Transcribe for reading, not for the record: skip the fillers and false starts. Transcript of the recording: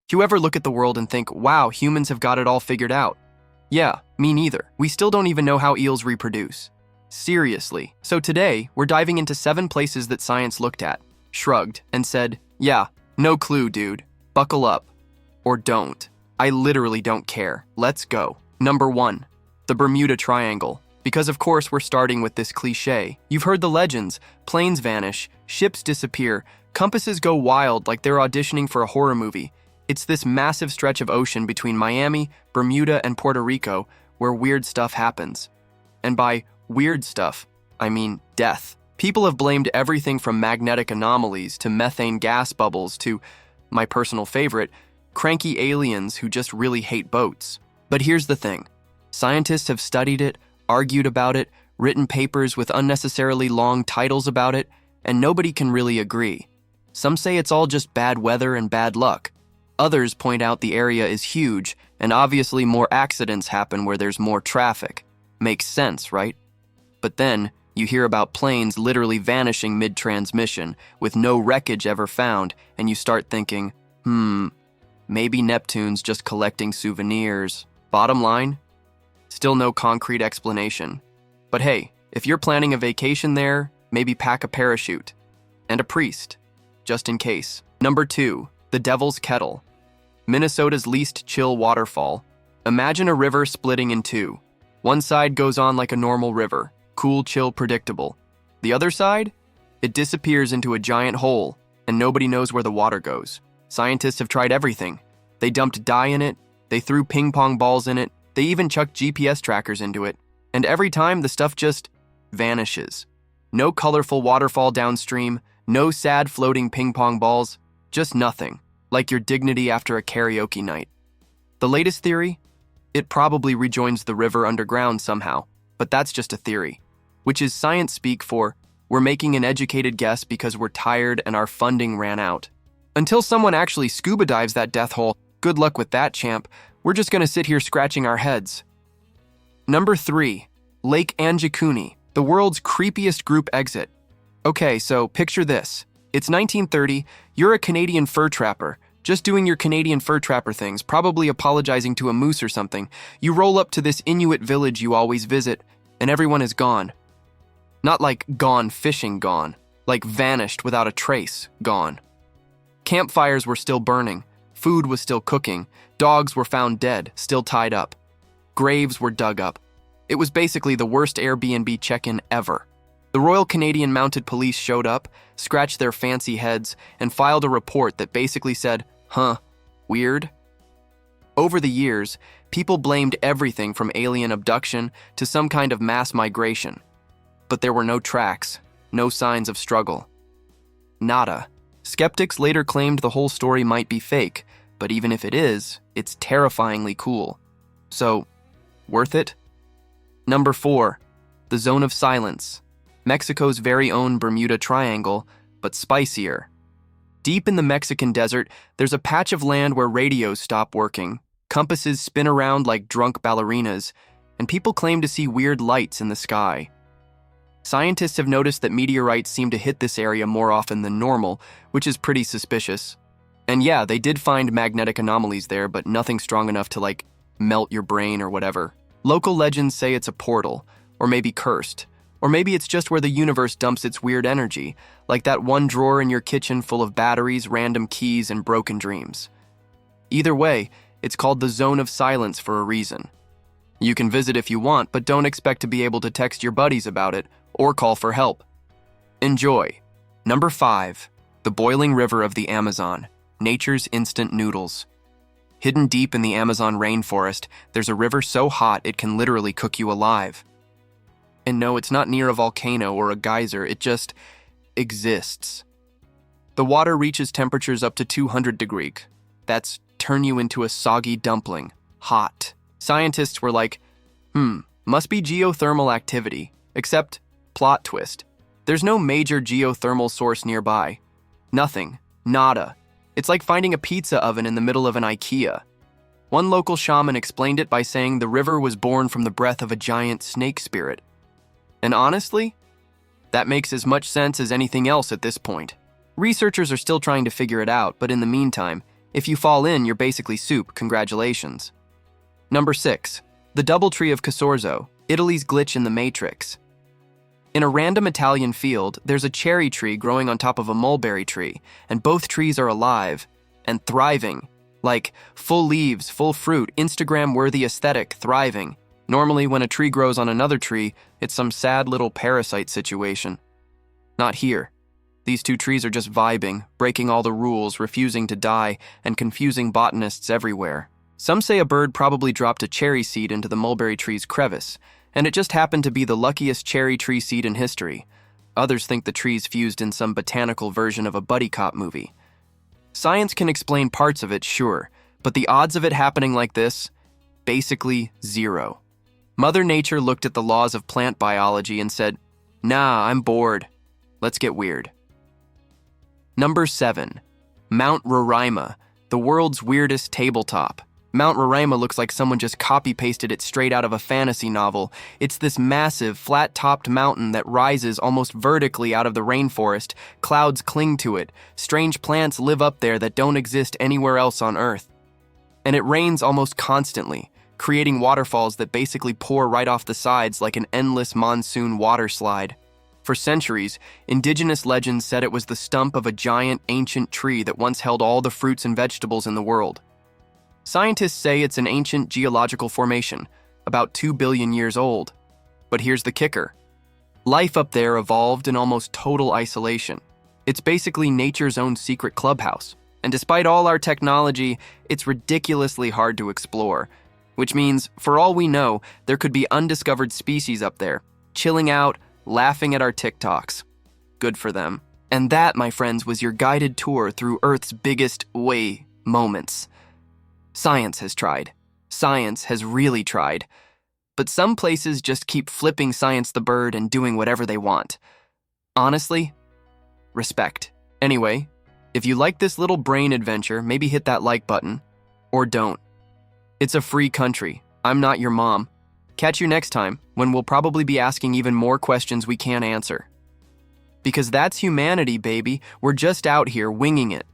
Do you ever look at the world and think, wow, humans have got it all figured out? Yeah, me neither. We still don't even know how eels reproduce. Seriously. So today, we're diving into 7 places that science looked at, shrugged, and said, yeah, no clue, dude. Buckle up. Or don't. I literally don't care. Let's go. Number 1. The Bermuda Triangle. Because of course we're starting with this cliche. You've heard the legends. Planes vanish, ships disappear, compasses go wild like they're auditioning for a horror movie. It's this massive stretch of ocean between Miami, Bermuda, and Puerto Rico where weird stuff happens. And by weird stuff, I mean death. People have blamed everything from magnetic anomalies to methane gas bubbles to, my personal favorite, cranky aliens who just really hate boats. But here's the thing. Scientists have studied it, argued about it, written papers with unnecessarily long titles about it, and nobody can really agree. Some say it's all just bad weather and bad luck. Others point out the area is huge, and obviously more accidents happen where there's more traffic. Makes sense, right? But then, you hear about planes literally vanishing mid-transmission, with no wreckage ever found, and you start thinking, maybe Neptune's just collecting souvenirs. Bottom line? Still no concrete explanation. But hey, if you're planning a vacation there, maybe pack a parachute. And a priest, just in case. Number 2, the Devil's Kettle. Minnesota's least chill waterfall. Imagine a river splitting in 2. One side goes on like a normal river, cool, chill, predictable. The other side? It disappears into a giant hole, and nobody knows where the water goes. Scientists have tried everything. They dumped dye in it, they threw ping pong balls in it, they even chucked GPS trackers into it, and every time the stuff just vanishes. No colorful waterfall downstream, no sad floating ping pong balls, just nothing, like your dignity after a karaoke night. The latest theory? It probably rejoins the river underground somehow, but that's just a theory, which is science speak for we're making an educated guess because we're tired and our funding ran out. Until someone actually scuba dives that death hole, good luck with that, champ. We're just gonna sit here scratching our heads. Number 3, Lake Anjikuni, the world's creepiest group exit. Okay, so picture this. It's 1930, you're a Canadian fur trapper, just doing your Canadian fur trapper things, probably apologizing to a moose or something. You roll up to this Inuit village you always visit, and everyone is gone. Not like gone fishing gone, like vanished without a trace gone. Campfires were still burning, food was still cooking, dogs were found dead, still tied up. Graves were dug up. It was basically the worst Airbnb check-in ever. The Royal Canadian Mounted Police showed up, scratched their fancy heads, and filed a report that basically said, weird? Over the years, people blamed everything from alien abduction to some kind of mass migration. But there were no tracks, no signs of struggle. Nada. Skeptics later claimed the whole story might be fake, but even if it is, it's terrifyingly cool. So, worth it? Number 4, the Zone of Silence. Mexico's very own Bermuda Triangle, but spicier. Deep in the Mexican desert, there's a patch of land where radios stop working, compasses spin around like drunk ballerinas, and people claim to see weird lights in the sky. Scientists have noticed that meteorites seem to hit this area more often than normal, which is pretty suspicious. And yeah, they did find magnetic anomalies there, but nothing strong enough to, melt your brain or whatever. Local legends say it's a portal, or maybe cursed, or maybe it's just where the universe dumps its weird energy, like that one drawer in your kitchen full of batteries, random keys, and broken dreams. Either way, it's called the Zone of Silence for a reason. You can visit if you want, but don't expect to be able to text your buddies about it or call for help. Enjoy. Number 5, the boiling river of the Amazon, nature's instant noodles. Hidden deep in the Amazon rainforest, there's a river so hot it can literally cook you alive. And no, it's not near a volcano or a geyser, it just exists. The water reaches temperatures up to 200 degrees. That's turn you into a soggy dumpling. Hot. Scientists were like, must be geothermal activity. Except, plot twist, there's no major geothermal source nearby. Nothing. Nada. It's like finding a pizza oven in the middle of an IKEA. One local shaman explained it by saying the river was born from the breath of a giant snake spirit. And honestly, that makes as much sense as anything else at this point. Researchers are still trying to figure it out, but in the meantime, If you fall in, you're basically soup, congratulations. Number 6. The Doubletree of Casorzo, Italy's glitch in the Matrix. In a random Italian field, there's a cherry tree growing on top of a mulberry tree, and both trees are alive and thriving. Like, full leaves, full fruit, Instagram-worthy aesthetic, thriving. Normally, when a tree grows on another tree, it's some sad little parasite situation. Not here. These two trees are just vibing, breaking all the rules, refusing to die, and confusing botanists everywhere. Some say a bird probably dropped a cherry seed into the mulberry tree's crevice, and it just happened to be the luckiest cherry tree seed in history. Others think the trees fused in some botanical version of a buddy cop movie. Science can explain parts of it, sure, but the odds of it happening like this? Basically zero. Mother Nature looked at the laws of plant biology and said, "Nah, I'm bored. Let's get weird." Number 7. Mount Roraima, the world's weirdest tabletop. Mount Roraima looks like someone just copy-pasted it straight out of a fantasy novel. It's this massive, flat-topped mountain that rises almost vertically out of the rainforest. Clouds cling to it. Strange plants live up there that don't exist anywhere else on Earth. And it rains almost constantly, creating waterfalls that basically pour right off the sides like an endless monsoon water slide. For centuries, indigenous legends said it was the stump of a giant, ancient tree that once held all the fruits and vegetables in the world. Scientists say it's an ancient geological formation, about 2 billion years old. But here's the kicker. Life up there evolved in almost total isolation. It's basically nature's own secret clubhouse. And despite all our technology, it's ridiculously hard to explore. Which means, for all we know, there could be undiscovered species up there, chilling out, laughing at our TikToks. Good for them. And that, my friends, was your guided tour through Earth's biggest moments. Science has tried. Science has really tried. But some places just keep flipping science the bird and doing whatever they want. Honestly, respect. Anyway, if you like this little brain adventure, maybe hit that like button. Or don't. It's a free country. I'm not your mom. Catch you next time, when we'll probably be asking even more questions we can't answer. Because that's humanity, baby. We're just out here winging it.